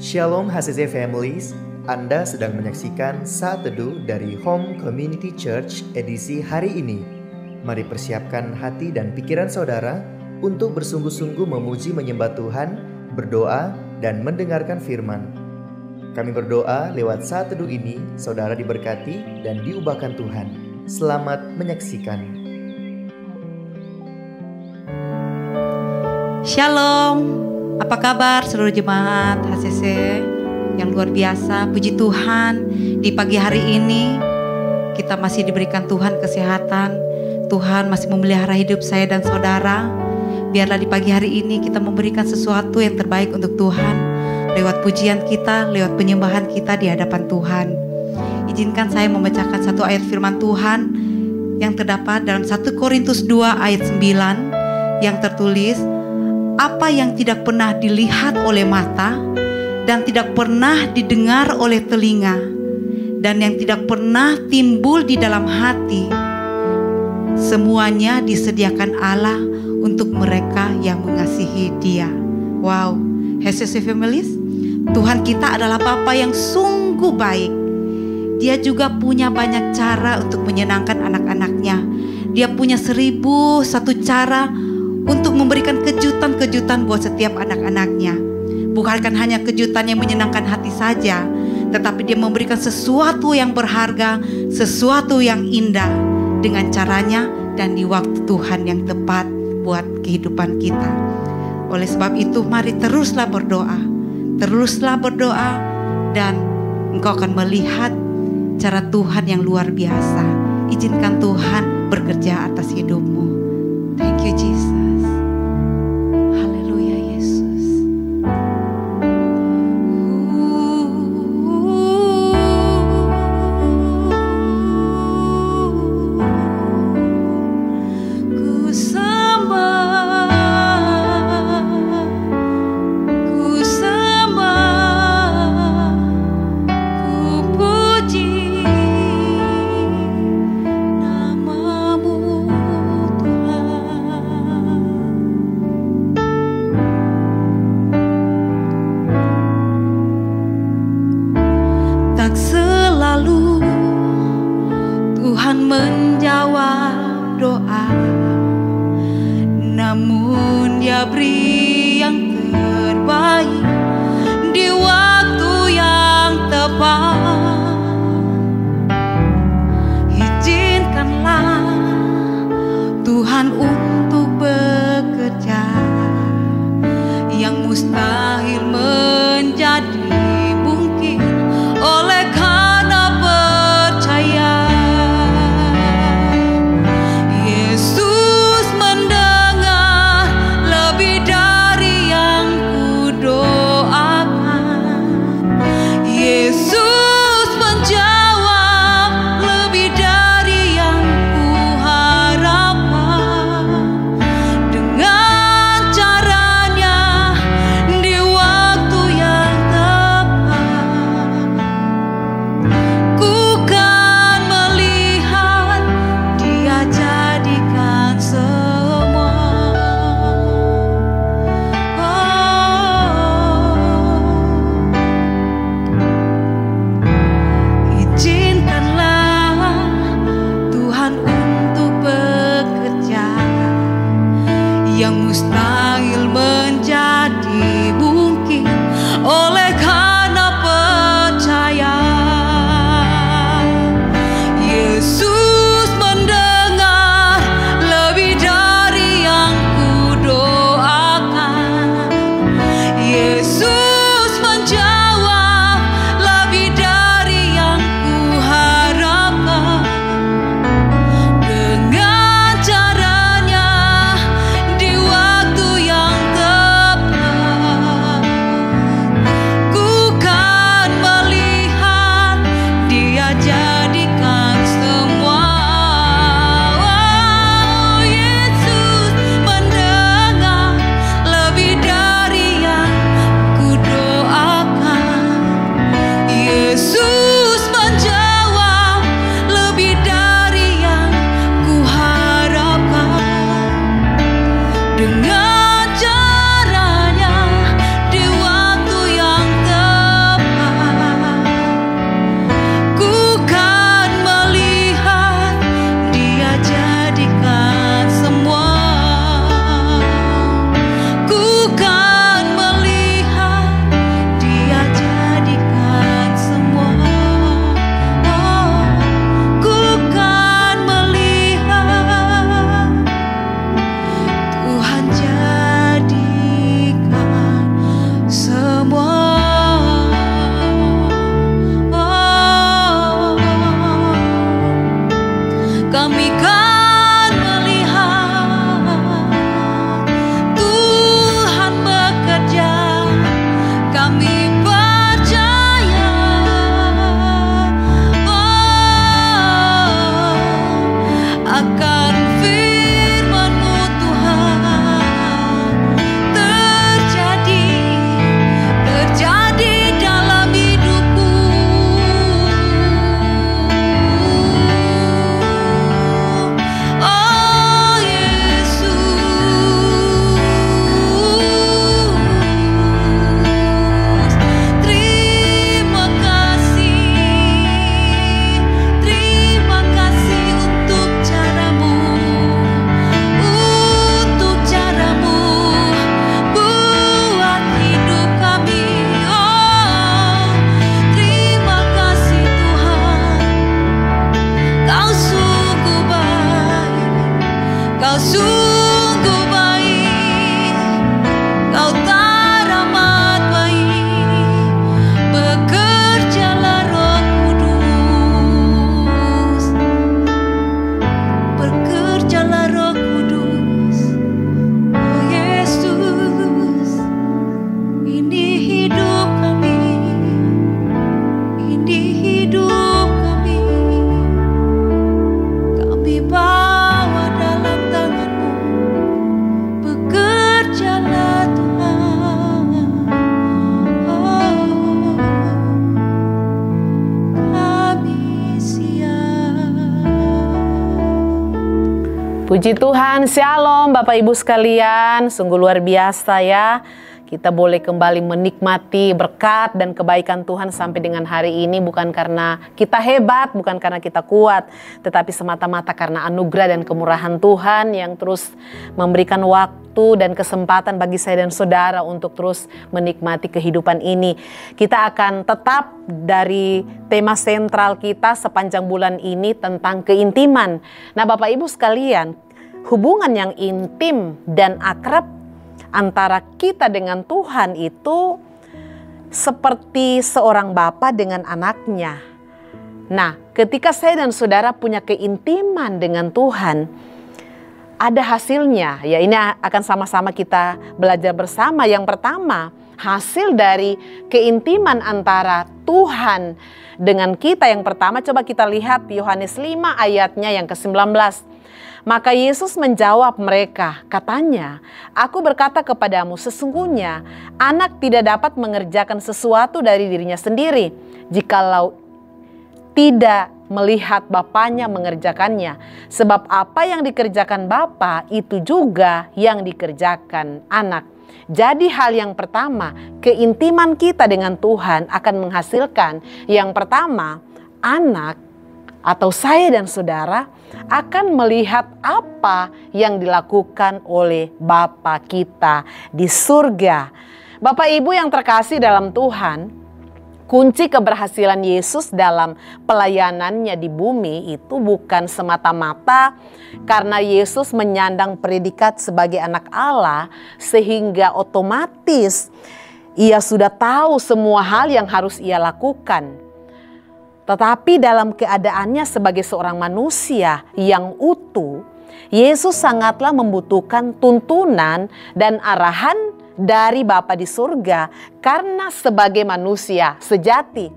Shalom HCC Families, Anda sedang menyaksikan Saat Teduh dari Home Community Church edisi hari ini. Mari persiapkan hati dan pikiran saudara untuk bersungguh-sungguh memuji menyembah Tuhan, berdoa, dan mendengarkan firman. Kami berdoa lewat Saat Teduh ini, saudara diberkati dan diubahkan Tuhan. Selamat menyaksikan. Shalom. Apa kabar seluruh jemaat HCC yang luar biasa? Puji Tuhan, di pagi hari ini kita masih diberikan Tuhan kesehatan. Tuhan masih memelihara hidup saya dan saudara. Biarlah di pagi hari ini kita memberikan sesuatu yang terbaik untuk Tuhan, lewat pujian kita, lewat penyembahan kita di hadapan Tuhan. Izinkan saya membacakan satu ayat firman Tuhan yang terdapat dalam 1 Korintus 2 ayat 9 yang tertulis, apa yang tidak pernah dilihat oleh mata dan tidak pernah didengar oleh telinga dan yang tidak pernah timbul di dalam hati, semuanya disediakan Allah untuk mereka yang mengasihi Dia. Wow, HCC Families, Tuhan kita adalah Bapa yang sungguh baik. Dia juga punya banyak cara untuk menyenangkan anak-anaknya. Dia punya 1001 cara untuk memberikan kejutan-kejutan buat setiap anak-anaknya. Bukan hanya kejutan yang menyenangkan hati saja, tetapi dia memberikan sesuatu yang berharga, sesuatu yang indah dengan caranya dan di waktu Tuhan yang tepat buat kehidupan kita. Oleh sebab itu, mari teruslah berdoa dan engkau akan melihat cara Tuhan yang luar biasa. Izinkan Tuhan bekerja atas hidupmu. Thank you Jesus. Menjawab doa, namun Dia beri yang terbaik di waktu yang tepat. Izinkanlah Tuhan untuk bekerja yang mustahil menjadi mungkin oleh karena percaya. Puji Tuhan, Shalom Bapak Ibu sekalian, sungguh luar biasa ya. Kita boleh kembali menikmati berkat dan kebaikan Tuhan sampai dengan hari ini, bukan karena kita hebat, bukan karena kita kuat, tetapi semata-mata karena anugerah dan kemurahan Tuhan yang terus memberikan waktu dan kesempatan bagi saya dan saudara untuk terus menikmati kehidupan ini. Kita akan tetap dari tema sentral kita sepanjang bulan ini tentang keintiman. Nah, Bapak Ibu sekalian, hubungan yang intim dan akrab antara kita dengan Tuhan itu seperti seorang bapa dengan anaknya. Nah, ketika saya dan saudara punya keintiman dengan Tuhan, ada hasilnya. Ya, ini akan sama-sama kita belajar bersama. Yang pertama, hasil dari keintiman antara Tuhan dengan kita. Yang pertama, coba kita lihat Yohanes 5 ayatnya yang ke-19. Maka Yesus menjawab mereka, katanya, "Aku berkata kepadamu, sesungguhnya anak tidak dapat mengerjakan sesuatu dari dirinya sendiri, jikalau tidak melihat bapanya mengerjakannya. Sebab apa yang dikerjakan bapa, itu juga yang dikerjakan anak." Jadi hal yang pertama, keintiman kita dengan Tuhan akan menghasilkan. Yang pertama, anak atau saya dan saudara akan melihat apa yang dilakukan oleh Bapa kita di surga. Bapak Ibu yang terkasih dalam Tuhan, kunci keberhasilan Yesus dalam pelayanannya di bumi itu bukan semata-mata karena Yesus menyandang predikat sebagai anak Allah sehingga otomatis ia sudah tahu semua hal yang harus ia lakukan. Tetapi dalam keadaannya sebagai seorang manusia yang utuh, Yesus sangatlah membutuhkan tuntunan dan arahan dari Bapa di surga karena sebagai manusia sejati.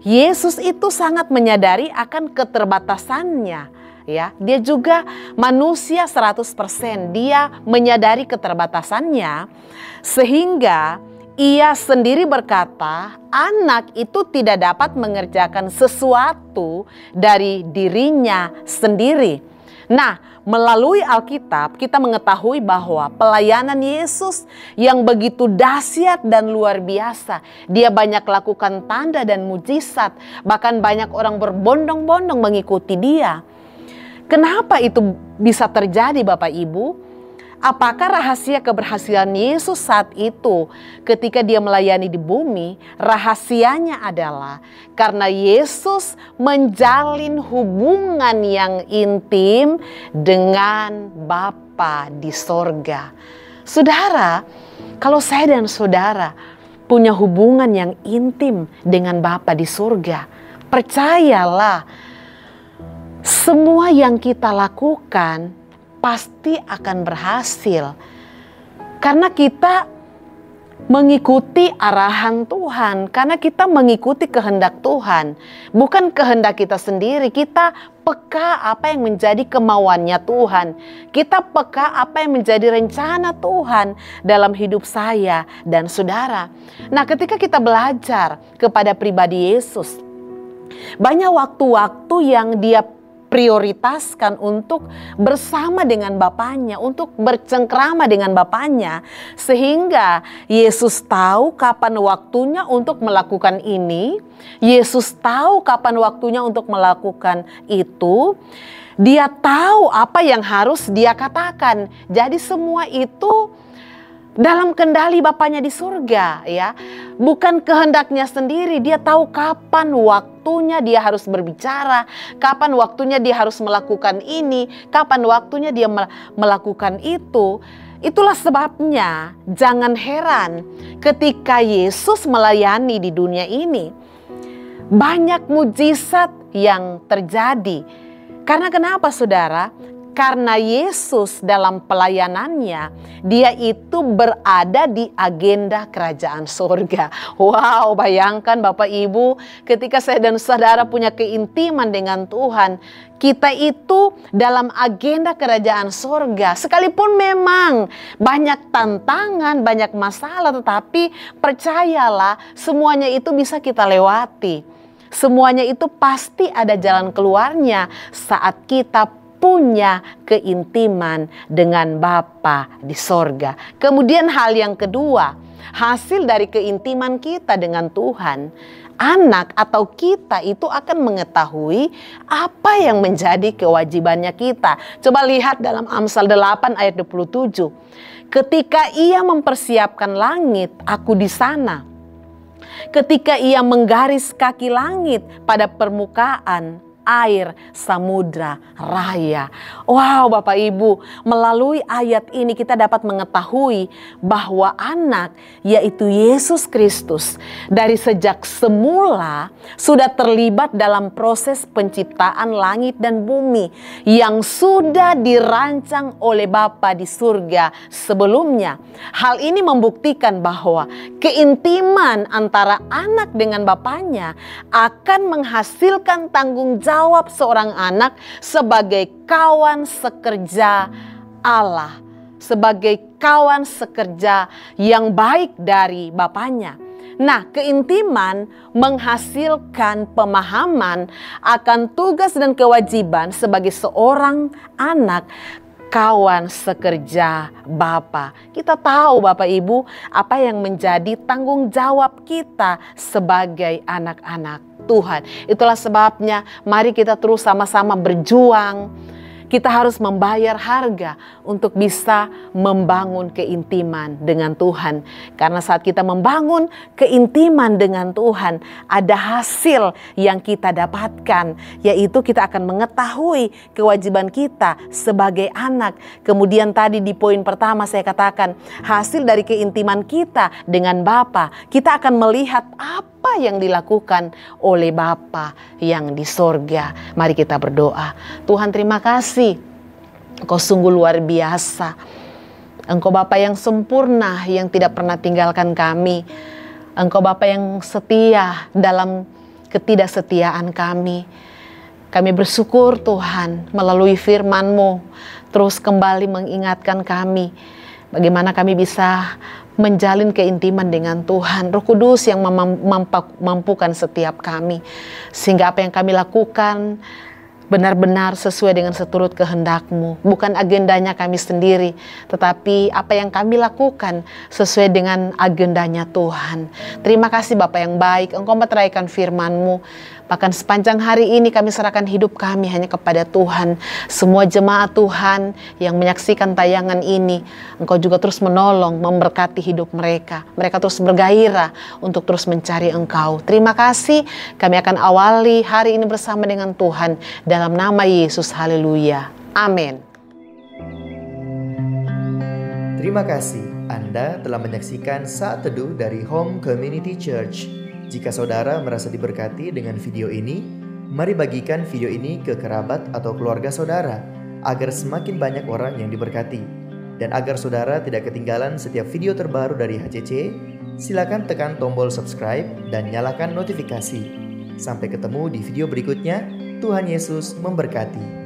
Yesus itu sangat menyadari akan keterbatasannya. Ya, dia juga manusia 100%. Dia menyadari keterbatasannya sehingga ia sendiri berkata, anak itu tidak dapat mengerjakan sesuatu dari dirinya sendiri. Nah, melalui Alkitab kita mengetahui bahwa pelayanan Yesus yang begitu dahsyat dan luar biasa. Dia banyak lakukan tanda dan mujizat, bahkan banyak orang berbondong-bondong mengikuti dia. Kenapa itu bisa terjadi, Bapak Ibu? Apakah rahasia keberhasilan Yesus saat itu ketika dia melayani di bumi? Rahasianya adalah karena Yesus menjalin hubungan yang intim dengan Bapa di sorga. Saudara, kalau saya dan saudara punya hubungan yang intim dengan Bapa di sorga, percayalah semua yang kita lakukan pasti akan berhasil. Karena kita mengikuti arahan Tuhan. Karena kita mengikuti kehendak Tuhan. Bukan kehendak kita sendiri. Kita peka apa yang menjadi kemauannya Tuhan. Kita peka apa yang menjadi rencana Tuhan dalam hidup saya dan saudara. Nah, ketika kita belajar kepada pribadi Yesus, banyak waktu-waktu yang dia prioritaskan untuk bersama dengan Bapanya, untuk bercengkrama dengan Bapanya, sehingga Yesus tahu kapan waktunya untuk melakukan ini, Yesus tahu kapan waktunya untuk melakukan itu, dia tahu apa yang harus dia katakan. Jadi semua itu dalam kendali Bapanya di surga, ya. Bukan kehendaknya sendiri. Dia tahu kapan waktunya dia harus berbicara, kapan waktunya dia harus melakukan ini, kapan waktunya dia melakukan itu. Itulah sebabnya jangan heran ketika Yesus melayani di dunia ini, banyak mujizat yang terjadi. Karena kenapa, saudara? Karena Yesus dalam pelayanannya, dia itu berada di agenda kerajaan surga. Wow, bayangkan Bapak Ibu, ketika saya dan saudara punya keintiman dengan Tuhan, kita itu dalam agenda kerajaan surga. Sekalipun memang banyak tantangan, banyak masalah, tetapi percayalah semuanya itu bisa kita lewati. Semuanya itu pasti ada jalan keluarnya saat kita punya keintiman dengan Bapa di sorga. Kemudian hal yang kedua, hasil dari keintiman kita dengan Tuhan, anak atau kita itu akan mengetahui apa yang menjadi kewajibannya kita. Coba lihat dalam Amsal 8 ayat 27. Ketika ia mempersiapkan langit, aku di sana. Ketika ia menggaris kaki langit pada permukaan air samudra raya. Wow, Bapak Ibu, melalui ayat ini kita dapat mengetahui bahwa anak, yaitu Yesus Kristus, dari sejak semula sudah terlibat dalam proses penciptaan langit dan bumi yang sudah dirancang oleh Bapa di surga sebelumnya. Hal ini membuktikan bahwa keintiman antara anak dengan bapaknya akan menghasilkan tanggung jawab seorang anak sebagai kawan sekerja Allah, sebagai kawan sekerja yang baik dari bapaknya. Nah, keintiman menghasilkan pemahaman akan tugas dan kewajiban sebagai seorang anak kawan sekerja Bapa. Kita tahu Bapak Ibu apa yang menjadi tanggung jawab kita sebagai anak-anak Tuhan. Itulah sebabnya mari kita terus sama-sama berjuang. Kita harus membayar harga untuk bisa membangun keintiman dengan Tuhan. Karena saat kita membangun keintiman dengan Tuhan, ada hasil yang kita dapatkan, yaitu kita akan mengetahui kewajiban kita sebagai anak. Kemudian tadi di poin pertama saya katakan, hasil dari keintiman kita dengan Bapa, kita akan melihat apa yang dilakukan oleh Bapa yang di sorga. Mari kita berdoa. Tuhan, terima kasih. Engkau sungguh luar biasa. Engkau Bapa yang sempurna, yang tidak pernah tinggalkan kami. Engkau Bapa yang setia dalam ketidaksetiaan kami. Kami bersyukur Tuhan melalui firman-Mu terus kembali mengingatkan kami bagaimana kami bisa menjalin keintiman dengan Tuhan. Roh Kudus yang mampukan setiap kami. Sehingga apa yang kami lakukan benar-benar sesuai dengan seturut kehendak-Mu. Bukan agendanya kami sendiri, tetapi apa yang kami lakukan sesuai dengan agendanya Tuhan. Terima kasih Bapa yang baik, Engkau meteraikan firman-Mu. Bahkan sepanjang hari ini kami serahkan hidup kami hanya kepada Tuhan. Semua jemaat Tuhan yang menyaksikan tayangan ini, Engkau juga terus menolong, memberkati hidup mereka. Mereka terus bergairah untuk terus mencari Engkau. Terima kasih, kami akan awali hari ini bersama dengan Tuhan. Dalam nama Yesus, haleluya. Amin. Terima kasih Anda telah menyaksikan Saat Teduh dari Home Community Church. Jika saudara merasa diberkati dengan video ini, mari bagikan video ini ke kerabat atau keluarga saudara, agar semakin banyak orang yang diberkati. Dan agar saudara tidak ketinggalan setiap video terbaru dari HCC, silakan tekan tombol subscribe dan nyalakan notifikasi. Sampai ketemu di video berikutnya. Tuhan Yesus memberkati.